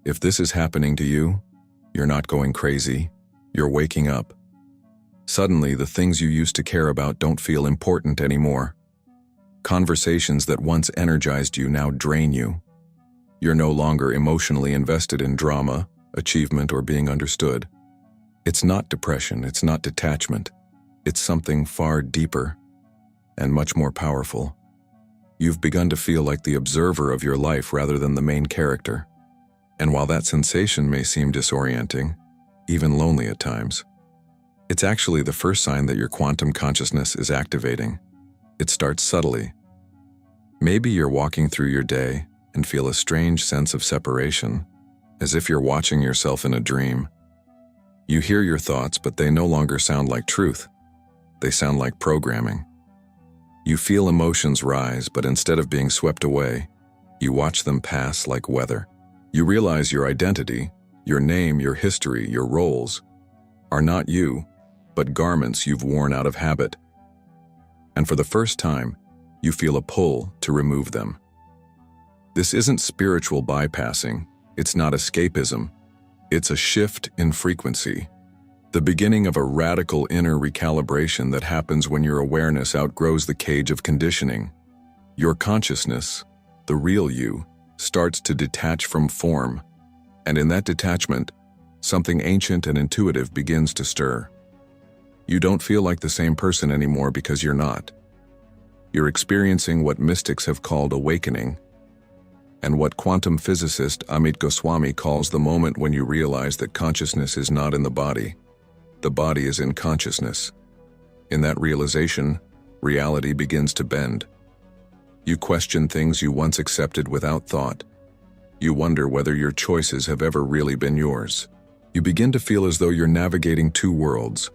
If this is happening to you, you're not going crazy, you're waking up. Suddenly, the things you used to care about don't feel important anymore. Conversations that once energized you now drain you. You're no longer emotionally invested in drama, achievement, or being understood. It's not depression, it's not detachment. It's something far deeper and much more powerful. You've begun to feel like the observer of your life rather than the main character. And while that sensation may seem disorienting, even lonely at times, it's actually the first sign that your quantum consciousness is activating. It starts subtly. Maybe you're walking through your day and feel a strange sense of separation, as if you're watching yourself in a dream. You hear your thoughts, but they no longer sound like truth. They sound like programming. You feel emotions rise, but instead of being swept away, you watch them pass like weather. You realize your identity, your name, your history, your roles, are not you, but garments you've worn out of habit. And for the first time, you feel a pull to remove them. This isn't spiritual bypassing, it's not escapism, it's a shift in frequency. The beginning of a radical inner recalibration that happens when your awareness outgrows the cage of conditioning. Your consciousness, the real you, starts to detach from form, and in that detachment, something ancient and intuitive begins to stir. You don't feel like the same person anymore because you're not. You're experiencing what mystics have called awakening, and what quantum physicist Amit Goswami calls the moment when you realize that consciousness is not in the body is in consciousness. In that realization, reality begins to bend. You question things you once accepted without thought. You wonder whether your choices have ever really been yours. You begin to feel as though you're navigating two worlds,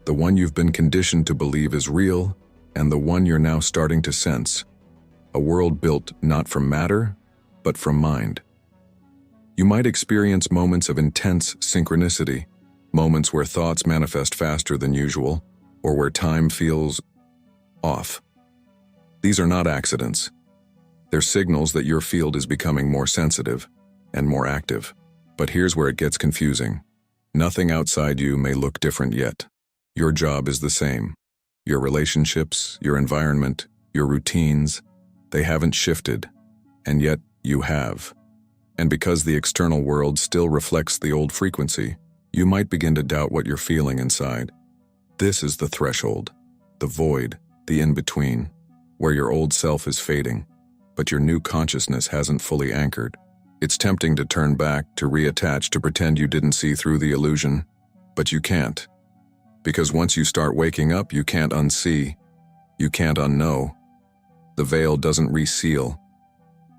the one you've been conditioned to believe is real, and the one you're now starting to sense, a world built not from matter, but from mind. You might experience moments of intense synchronicity, moments where thoughts manifest faster than usual, or where time feels off. These are not accidents. They're signals that your field is becoming more sensitive and more active. But here's where it gets confusing. Nothing outside you may look different yet. Your job is the same. Your relationships, your environment, your routines, they haven't shifted, and yet you have. And because the external world still reflects the old frequency, you might begin to doubt what you're feeling inside. This is the threshold, the void, the in-between, where your old self is fading, but your new consciousness hasn't fully anchored. It's tempting to turn back, to reattach, to pretend you didn't see through the illusion, but you can't. Because once you start waking up, you can't unsee, you can't unknow. The veil doesn't reseal.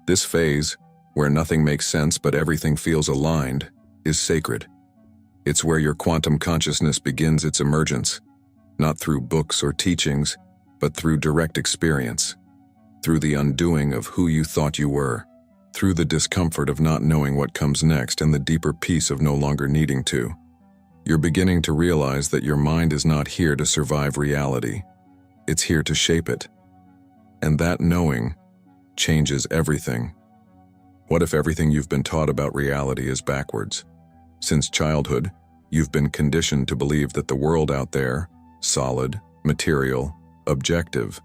This phase, where nothing makes sense but everything feels aligned, is sacred. It's where your quantum consciousness begins its emergence, not through books or teachings, but through direct experience, through the undoing of who you thought you were, through the discomfort of not knowing what comes next and the deeper peace of no longer needing to. You're beginning to realize that your mind is not here to survive reality. It's here to shape it. And that knowing changes everything. What if everything you've been taught about reality is backwards? Since childhood, you've been conditioned to believe that the world out there, solid, material, objective,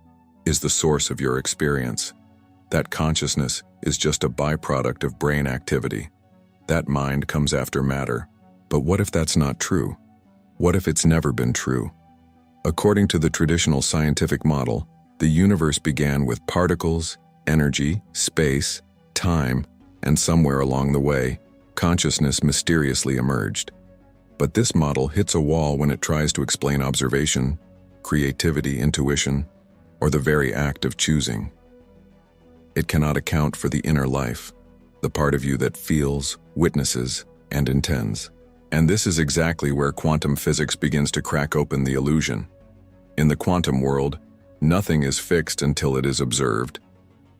is the source of your experience. That consciousness is just a byproduct of brain activity. That mind comes after matter. But what if that's not true? What if it's never been true? According to the traditional scientific model, the universe began with particles, energy, space, time, and somewhere along the way, consciousness mysteriously emerged. But this model hits a wall when it tries to explain observation, creativity, intuition, or the very act of choosing. It cannot account for the inner life, the part of you that feels, witnesses, and intends. And this is exactly where quantum physics begins to crack open the illusion. In the quantum world, nothing is fixed until it is observed.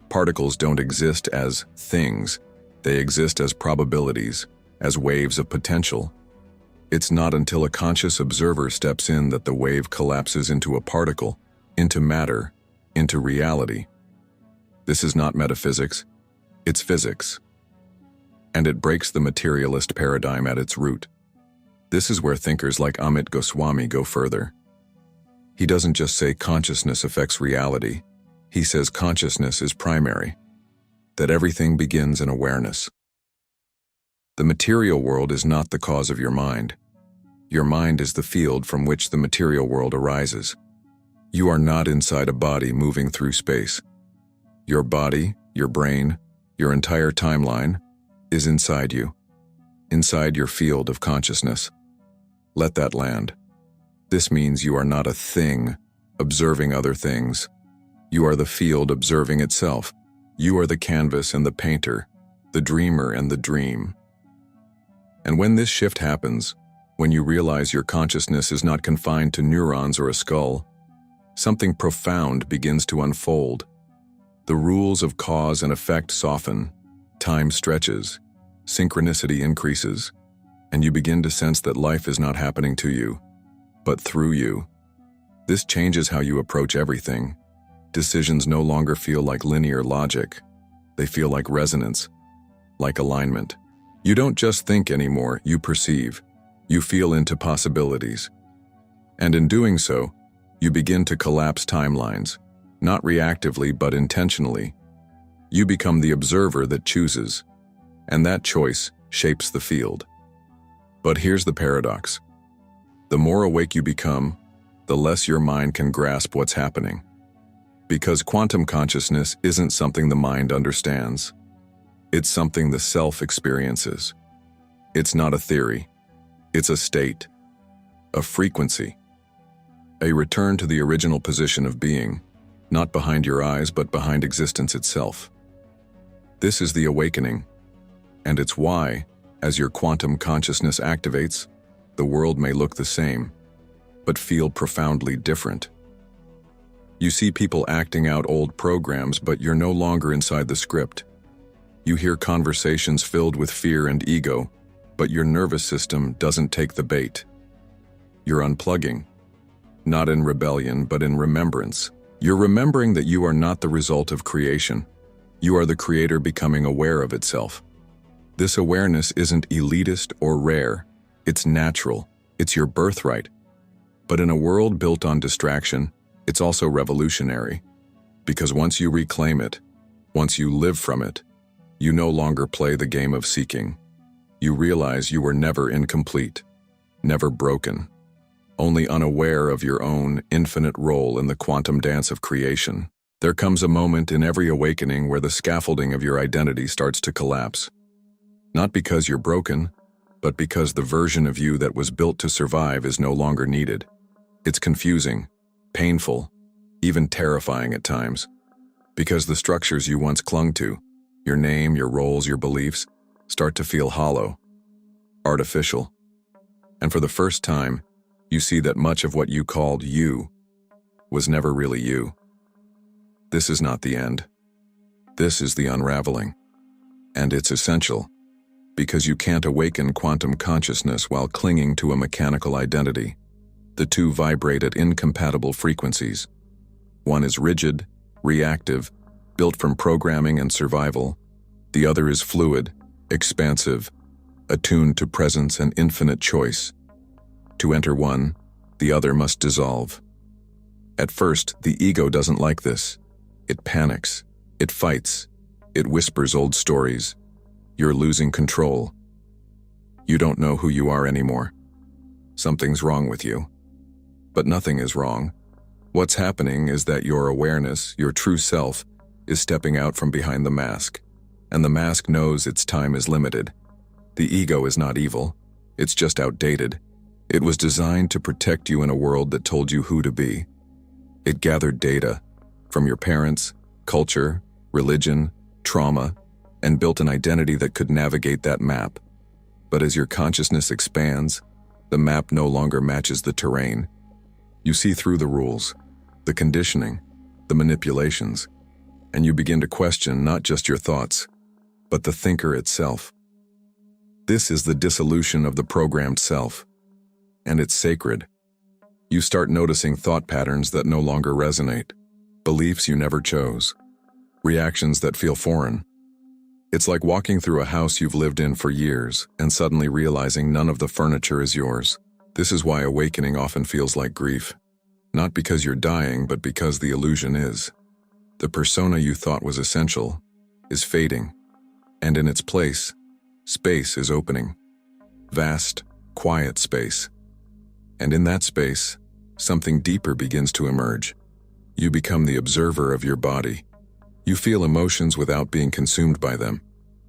Particles don't exist as things. They exist as probabilities, as waves of potential. It's not until a conscious observer steps in that the wave collapses into a particle, into matter, into reality. This is not metaphysics, it's physics. and it breaks the materialist paradigm at its root. This is where thinkers like Amit Goswami go further. He doesn't just say consciousness affects reality, he says consciousness is primary, that everything begins in awareness. The material world is not the cause of your mind. Your mind is the field from which the material world arises. You are not inside a body moving through space. Your body, your brain, your entire timeline is inside you, inside your field of consciousness. Let that land. This means you are not a thing observing other things. You are the field observing itself. You are the canvas and the painter, the dreamer and the dream. And when this shift happens, when you realize your consciousness is not confined to neurons or a skull, something profound begins to unfold. The rules of cause and effect soften, time stretches, synchronicity increases, and you begin to sense that life is not happening to you, but through you. This changes how you approach everything. Decisions no longer feel like linear logic. They feel like resonance, like alignment. You don't just think anymore, you perceive. You feel into possibilities. And in doing so, you begin to collapse timelines, not reactively but intentionally. You become the observer that chooses, and that choice shapes the field. But here's the paradox. The more awake you become, the less your mind can grasp what's happening. Because quantum consciousness isn't something the mind understands. It's something the self experiences. It's not a theory. It's a state, a frequency, a return to the original position of being, not behind your eyes but behind existence itself. This is the awakening, and it's why, as your quantum consciousness activates, the world may look the same, but feel profoundly different. You see people acting out old programs, but you're no longer inside the script. You hear conversations filled with fear and ego, but your nervous system doesn't take the bait. You're unplugging, not in rebellion, but in remembrance. You're remembering that you are not the result of creation. You are the creator becoming aware of itself. This awareness isn't elitist or rare. It's natural. It's your birthright. But in a world built on distraction, it's also revolutionary. Because once you reclaim it, once you live from it, you no longer play the game of seeking. You realize you were never incomplete, never broken, only unaware of your own infinite role in the quantum dance of creation. There comes a moment in every awakening where the scaffolding of your identity starts to collapse. Not because you're broken, but because the version of you that was built to survive is no longer needed. It's confusing, painful, even terrifying at times. Because the structures you once clung to, your name, your roles, your beliefs, start to feel hollow, artificial. And for the first time, you see that much of what you called you was never really you. This is not the end. This is the unraveling. And it's essential, because you can't awaken quantum consciousness while clinging to a mechanical identity. The two vibrate at incompatible frequencies. One is rigid, reactive, built from programming and survival. The other is fluid, expansive, attuned to presence and infinite choice. To enter one, the other must dissolve. At first, the ego doesn't like this. It panics, it fights, it whispers old stories. You're losing control. You don't know who you are anymore. Something's wrong with you. But nothing is wrong. What's happening is that your awareness, your true self, is stepping out from behind the mask. And the mask knows its time is limited. The ego is not evil. It's just outdated. It was designed to protect you in a world that told you who to be. It gathered data from your parents, culture, religion, trauma, and built an identity that could navigate that map. But as your consciousness expands, the map no longer matches the terrain. You see through the rules, the conditioning, the manipulations, and you begin to question not just your thoughts, but the thinker itself. This is the dissolution of the programmed self, and it's sacred. You start noticing thought patterns that no longer resonate, beliefs you never chose, reactions that feel foreign. It's like walking through a house you've lived in for years and suddenly realizing none of the furniture is yours. This is why awakening often feels like grief. Not because you're dying, but because the illusion is. The persona you thought was essential is fading, and in its place, space is opening. Vast, quiet space. And in that space, something deeper begins to emerge. You become the observer of your body. You feel emotions without being consumed by them.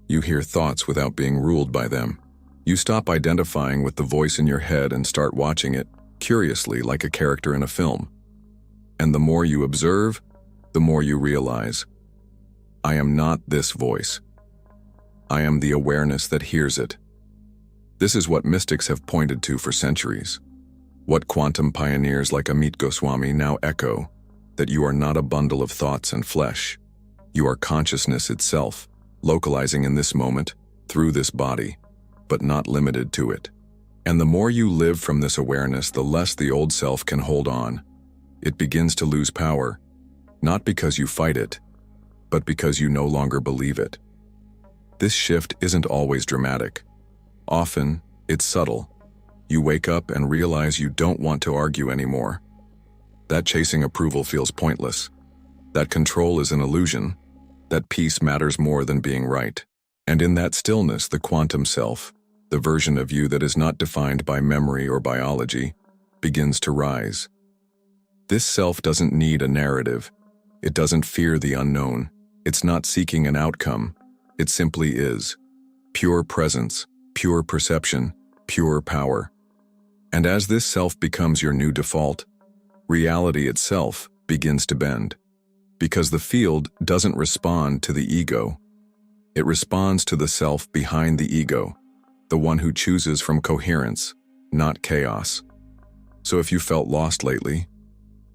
You hear thoughts without being ruled by them. You stop identifying with the voice in your head and start watching it, curiously, like a character in a film. And the more you observe, the more you realize, I am not this voice. I am the awareness that hears it. This is what mystics have pointed to for centuries. What quantum pioneers like Amit Goswami now echo, that you are not a bundle of thoughts and flesh. You are consciousness itself, localizing in this moment, through this body, but not limited to it. And the more you live from this awareness, the less the old self can hold on. It begins to lose power, not because you fight it, but because you no longer believe it. This shift isn't always dramatic. Often, it's subtle. You wake up and realize you don't want to argue anymore. That chasing approval feels pointless. That control is an illusion. That peace matters more than being right. And in that stillness, the quantum self, the version of you that is not defined by memory or biology, begins to rise. This self doesn't need a narrative. It doesn't fear the unknown. It's not seeking an outcome. It simply is. Pure presence, pure perception, pure power. And as this self becomes your new default, reality itself begins to bend. Because the field doesn't respond to the ego. It responds to the self behind the ego, the one who chooses from coherence, not chaos. So if you felt lost lately,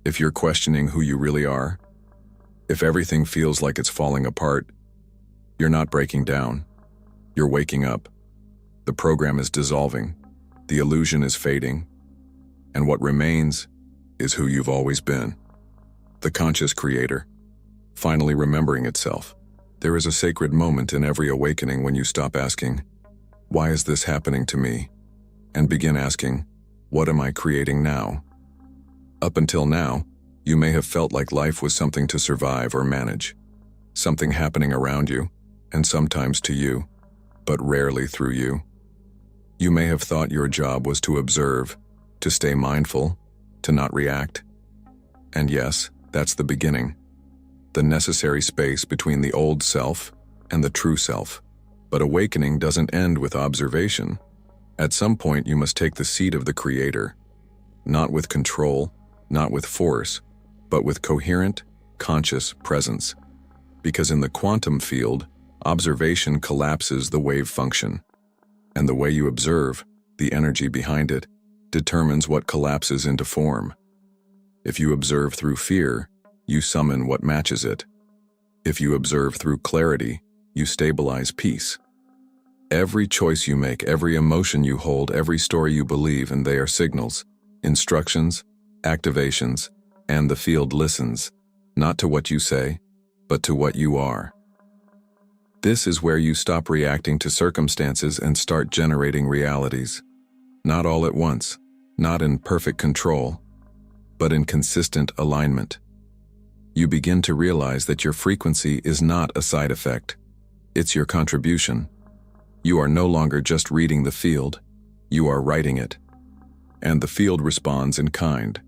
if you're questioning who you really are, if everything feels like it's falling apart, you're not breaking down. You're waking up. The program is dissolving. The illusion is fading. And what remains is who you've always been. The conscious creator, finally remembering itself. There is a sacred moment in every awakening when you stop asking, why is this happening to me? And begin asking, what am I creating now? Up until now, you may have felt like life was something to survive or manage. Something happening around you, and sometimes to you, but rarely through you. You may have thought your job was to observe, to stay mindful, to not react. And yes, that's the beginning. The necessary space between the old self and the true self. But awakening doesn't end with observation. At some point, you must take the seat of the creator, not with control, not with force, but with coherent, conscious presence. Because in the quantum field, observation collapses the wave function. And the way you observe, the energy behind it, determines what collapses into form. If you observe through fear, you summon what matches it. If you observe through clarity, you stabilize peace. Every choice you make, every emotion you hold, every story you believe, and they are signals, instructions, activations, and the field listens, not to what you say, but to what you are. This is where you stop reacting to circumstances and start generating realities. Not all at once, not in perfect control, but in consistent alignment. You begin to realize that your frequency is not a side effect. It's your contribution. You are no longer just reading the field, you are writing it. And the field responds in kind.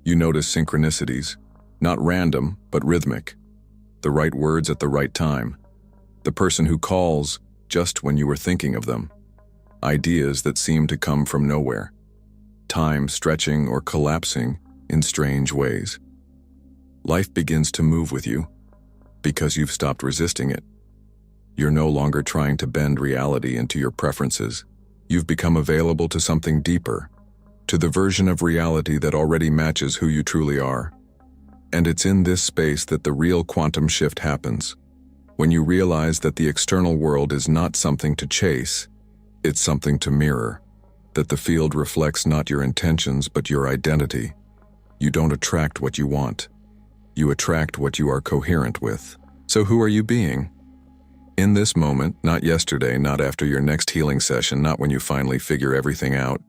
You notice synchronicities, not random, but rhythmic. The right words at the right time. The person who calls just when you were thinking of them. Ideas that seem to come from nowhere. Time stretching or collapsing in strange ways. Life begins to move with you because you've stopped resisting it. You're no longer trying to bend reality into your preferences. You've become available to something deeper, to the version of reality that already matches who you truly are. And it's in this space that the real quantum shift happens. When you realize that the external world is not something to chase, it's something to mirror. That the field reflects not your intentions but your identity. You don't attract what you want. You attract what you are coherent with. So who are you being? In this moment, not yesterday, not after your next healing session, not when you finally figure everything out.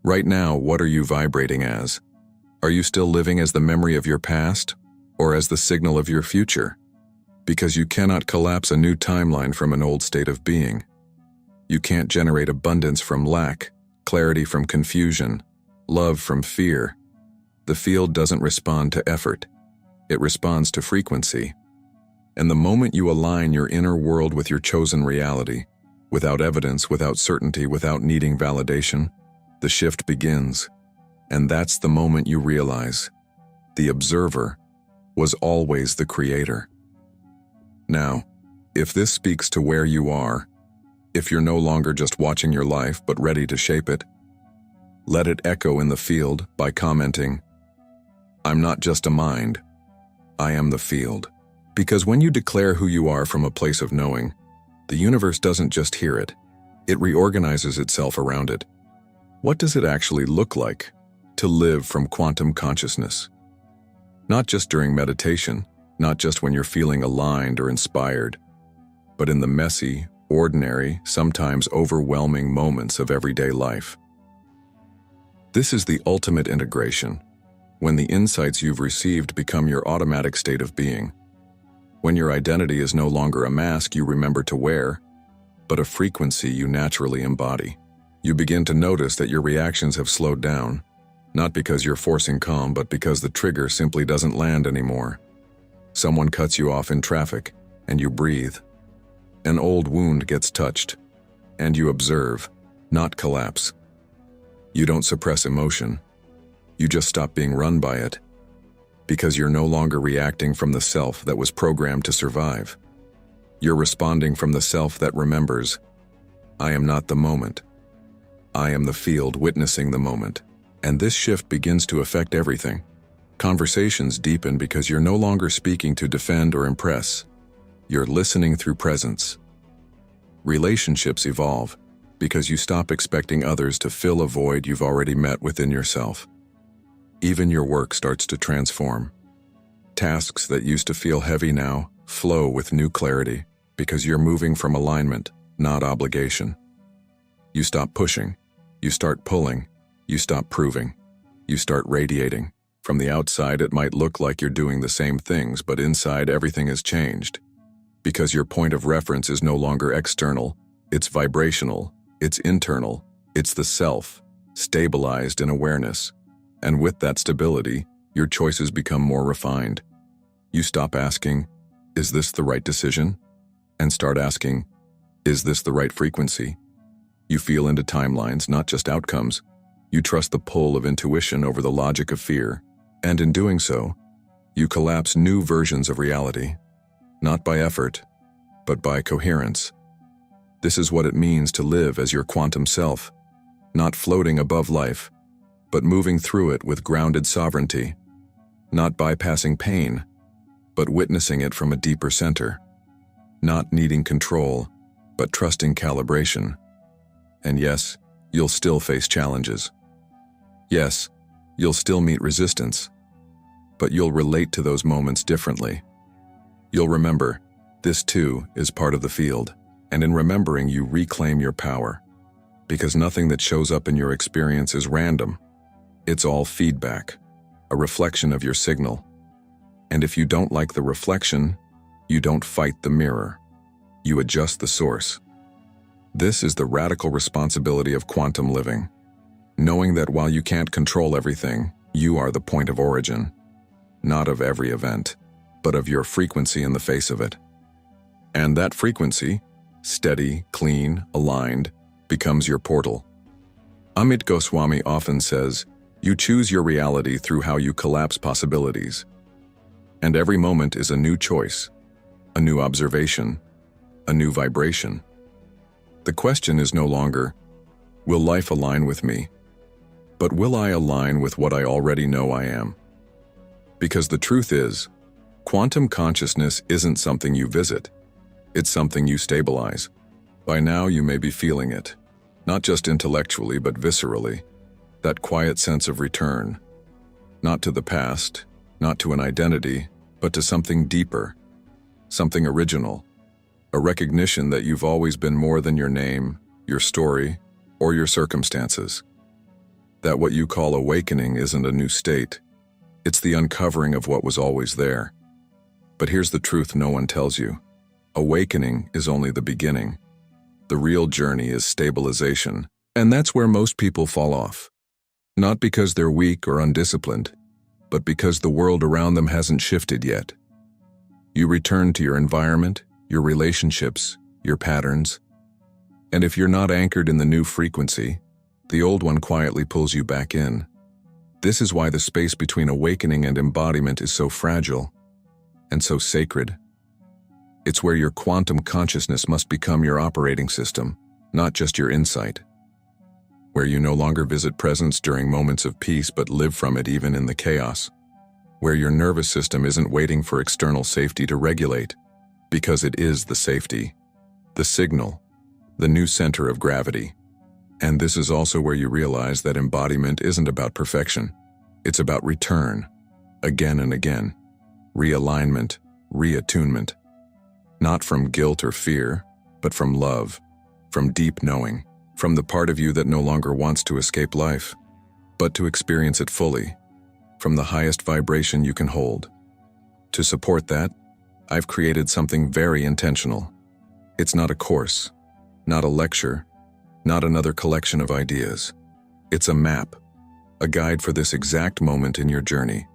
Right now, what are you vibrating as? Are you still living as the memory of your past, or as the signal of your future? Because you cannot collapse a new timeline from an old state of being. You can't generate abundance from lack, clarity from confusion, love from fear. The field doesn't respond to effort. It responds to frequency. And the moment you align your inner world with your chosen reality, without evidence, without certainty, without needing validation, the shift begins. And that's the moment you realize the observer was always the creator. Now, if this speaks to where you are, if you're no longer just watching your life but ready to shape it, let it echo in the field by commenting, "I'm not just a mind, I am the field." Because when you declare who you are from a place of knowing, the universe doesn't just hear it, it reorganizes itself around it. What does it actually look like to live from quantum consciousness? Not just during meditation, not just when you're feeling aligned or inspired, but in the messy, ordinary, sometimes overwhelming moments of everyday life. This is the ultimate integration, when the insights you've received become your automatic state of being. When your identity is no longer a mask you remember to wear, but a frequency you naturally embody. You begin to notice that your reactions have slowed down, not because you're forcing calm, but because the trigger simply doesn't land anymore. Someone cuts you off in traffic, and you breathe. An old wound gets touched, and you observe, not collapse. You don't suppress emotion. You just stop being run by it, because you're no longer reacting from the self that was programmed to survive. You're responding from the self that remembers, I am not the moment. I am the field witnessing the moment. And this shift begins to affect everything. Conversations deepen because you're no longer speaking to defend or impress. You're listening through presence. Relationships evolve because you stop expecting others to fill a void you've already met within yourself. Even your work starts to transform. Tasks that used to feel heavy now flow with new clarity because you're moving from alignment, not obligation. You stop pushing, you start pulling, you stop proving, you start radiating. From the outside, it might look like you're doing the same things, but inside, everything has changed. Because your point of reference is no longer external, it's vibrational, it's internal, it's the self, stabilized in awareness. And with that stability, your choices become more refined. You stop asking, is this the right decision? And start asking, is this the right frequency? You feel into timelines, not just outcomes. You trust the pull of intuition over the logic of fear. And in doing so, you collapse new versions of reality, not by effort, but by coherence. This is what it means to live as your quantum self, not floating above life, but moving through it with grounded sovereignty, not bypassing pain, but witnessing it from a deeper center, not needing control, but trusting calibration. And yes, you'll still face challenges. Yes, you'll still meet resistance, but you'll relate to those moments differently. You'll remember, this too is part of the field, and in remembering you reclaim your power, because nothing that shows up in your experience is random. It's all feedback, a reflection of your signal. And if you don't like the reflection, you don't fight the mirror. You adjust the source. This is the radical responsibility of quantum living, knowing that while you can't control everything, you are the point of origin, not of every event, but of your frequency in the face of it. And that frequency, steady, clean, aligned, becomes your portal. Amit Goswami often says, you choose your reality through how you collapse possibilities. And every moment is a new choice, a new observation, a new vibration. The question is no longer, will life align with me? But will I align with what I already know I am? Because the truth is, quantum consciousness isn't something you visit. It's something you stabilize. By now you may be feeling it, not just intellectually but viscerally, that quiet sense of return, not to the past, not to an identity, but to something deeper, something original, A recognition that you've always been more than your name, your story, or your circumstances. That what you call awakening isn't a new state. It's the uncovering of what was always there. But here's the truth no one tells you. Awakening is only the beginning. The real journey is stabilization, and that's where most people fall off. Not because they're weak or undisciplined, but because the world around them hasn't shifted yet. You return to your environment, your relationships, your patterns, and if you're not anchored in the new frequency, the old one quietly pulls you back in. This is why the space between awakening and embodiment is so fragile and so sacred. It's where your quantum consciousness must become your operating system, not just your insight. Where you no longer visit presence during moments of peace but live from it even in the chaos. Where your nervous system isn't waiting for external safety to regulate, because it is the safety, the signal, the new center of gravity. And this is also where you realize that embodiment isn't about perfection. It's about return, again and again. Realignment, reattunement. Not from guilt or fear, but from love, from deep knowing, from the part of you that no longer wants to escape life, but to experience it fully, from the highest vibration you can hold. To support that, I've created something very intentional. It's not a course, not a lecture, not another collection of ideas. It's a map, a guide for this exact moment in your journey.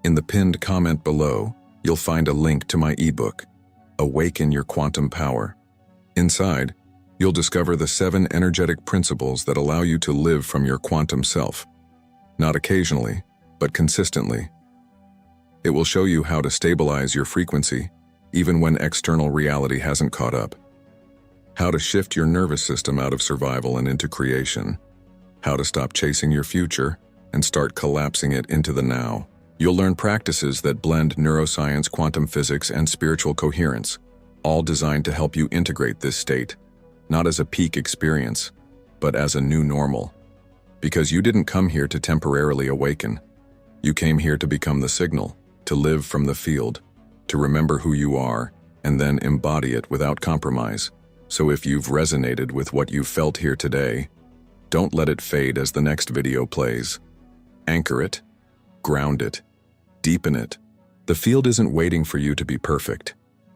In the pinned comment below, you'll find a link to my ebook, Awaken Your Quantum Power. Inside, you'll discover the 7 energetic principles that allow you to live from your quantum self. Not occasionally, but consistently. It will show you how to stabilize your frequency, even when external reality hasn't caught up. How to shift your nervous system out of survival and into creation. How to stop chasing your future and start collapsing it into the now. You'll learn practices that blend neuroscience, quantum physics, and spiritual coherence, all designed to help you integrate this state, not as a peak experience, but as a new normal. Because you didn't come here to temporarily awaken. You came here to become the signal, to live from the field, to remember who you are, and then embody it without compromise. So if you've resonated with what you felt here today, don't let it fade as the next video plays. Anchor it, ground it, deepen it. The field isn't waiting for you to be perfect.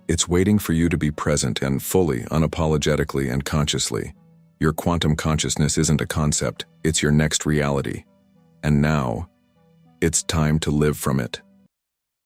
It's waiting for you to be present and fully, unapologetically, and consciously. Your quantum consciousness isn't a concept, it's your next reality. And now, it's time to live from it.